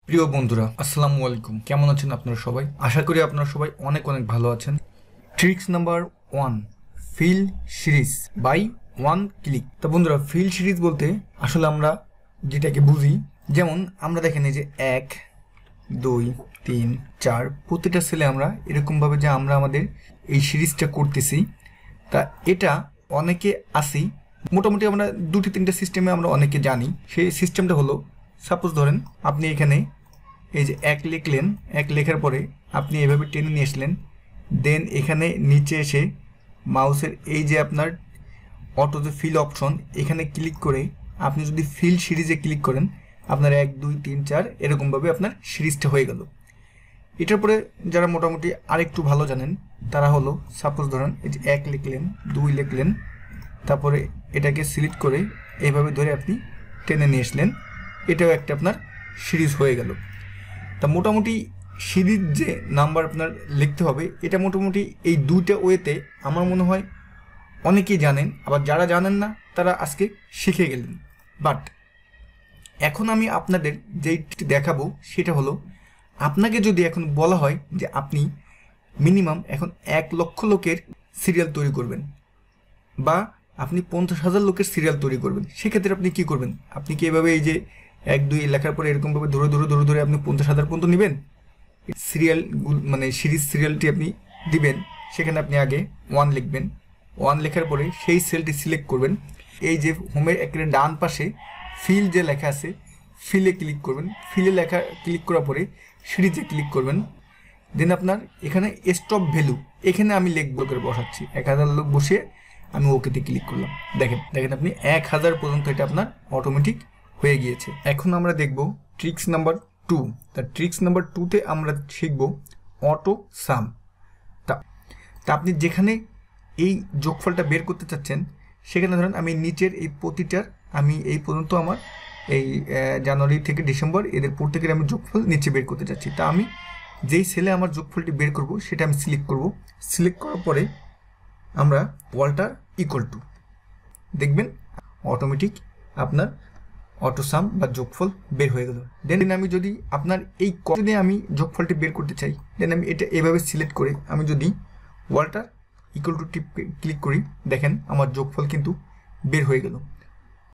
প্রিয় বন্ধুরা, আসসালামু আলাইকুম। কেমন আছেন আপনারা সবাই? আশা করি আপনারা সবাই অনেক অনেক ভালো আছেন। Tricks number 1, fill series by one click. তো বন্ধুরা, ফিল সিরিজ বলতে আসলে আমরা যেটাকে বুঝি, যেমন আমরা দেখেন এই যে 1, 2, 3, 4 প্রতিটা সেলে আমরা এরকমভাবে যে আমরা আমাদের এই সিরিজটা করতেছি, তা এটা অনেকে আসি মোটামুটি আমরা 2-3টে সিস্টেমে আমরা অনেকে জানি। সেই সিস্টেমটা হলো, সাপোজ ধরেন আপনি এখানে এই যে 1 লিখলেন, 1 লেখার পরে আপনি এভাবে টেনে নিয়ে আসলেন, দেন এখানে নিচে এসে মাউসের এই যে আপনার অটো যে ফিল অপশন, এখানে ক্লিক করে আপনি যদি ফিল সিরিজে ক্লিক করেন, আপনার 1, 2, 3, 4 এরকমভাবে আপনার সিরিজটা হয়ে গেল। এটার পরে যারা মোটামুটি আরেকটু ভালো জানেন তারা হলো, সাপোজ ধরেন এই যে 1 লিখলেন, 2 লিখলেন, তারপরে এটাকে সিলেক্ট করে এইভাবে ধরে আপনি টেনে নিয়ে আসলেন, এটাও একটা আপনার সিরিজ হয়ে গেল। তা মোটামুটি সিরিজ যে নাম্বার আপনার লিখতে হবে, এটা মোটামুটি এই দুইটা ওয়েতে আমার মনে হয় অনেকেই জানেন, আবার যারা জানেন না তারা আজকে শিখে গেলেন। বাট এখন আমি আপনাদের যেইটি দেখাবো সেটা হলো, আপনাকে যদি এখন বলা হয় যে আপনি মিনিমাম এখন 1 লক্ষ লোকের সিরিয়াল তৈরি করবেন, বা আপনি 50,000 লোকের সিরিয়াল তৈরি করবেন, সেক্ষেত্রে আপনি কি করবেন? আপনি কি এভাবে এই যে 1, 2 লেখার পরে এরকমভাবে ধরে ধরে ধরে ধরে আপনি 50,000 পর্যন্ত নেবেন? সিরিয়াল মানে সিরিজ সিরিয়ালটি আপনি দিবেন, সেখানে আপনি আগে 1 লিখবেন, 1 লেখার পরে সেই সেলটি সিলেক্ট করবেন, এই যে হোমের একেবারে ডান পাশে ফিল যে লেখা আছে, ফিলে ক্লিক করবেন, ফিলে লেখা ক্লিক করার পরে সিরিজে ক্লিক করবেন, দেন আপনার এখানে স্টপ ভ্যালু, এখানে আমি লিখবো করে বসাচ্ছি 1000 লোক বসিয়ে আমি ওকেতে ক্লিক করলাম। দেখেন দেখেন আপনি 1000 পর্যন্ত এটা আপনার অটোমেটিক হয়ে গিয়েছে। এখন আমরা দেখব ট্রিক্স নাম্বার 2। তা ট্রিক্স নাম্বার 2তে আমরা শিখব অটো সাম। তা আপনি যেখানে এই যোগফলটা বের করতে চাচ্ছেন, সেখানে ধরেন আমি নিচের এই প্রতিটার আমি এই পর্যন্ত আমার এই জানুয়ারি থেকে ডিসেম্বর এদের প্রত্যেকের আমি যোগফল নিচে বের করতে চাচ্ছি। তা আমি যেই সেলে আমার যোগফলটি বের করব সেটা আমি সিলেক্ট করব। সিলেক্ট করার পরে আমরা ওয়ালটার ইকুয়াল টু, দেখবেন অটোমেটিক আপনার অটো সাম বা যোগফল বের হয়ে গেল। দেন আমি যদি আপনার এই যদি আমি যোগফলটি বের করতে চাই, দেন আমি এটা এভাবে সিলেক্ট করে আমি যদি ওয়ালটার ইকুয়াল টু টিপ ক্লিক করি, দেখেন আমার যোগফল কিন্তু বের হয়ে গেল।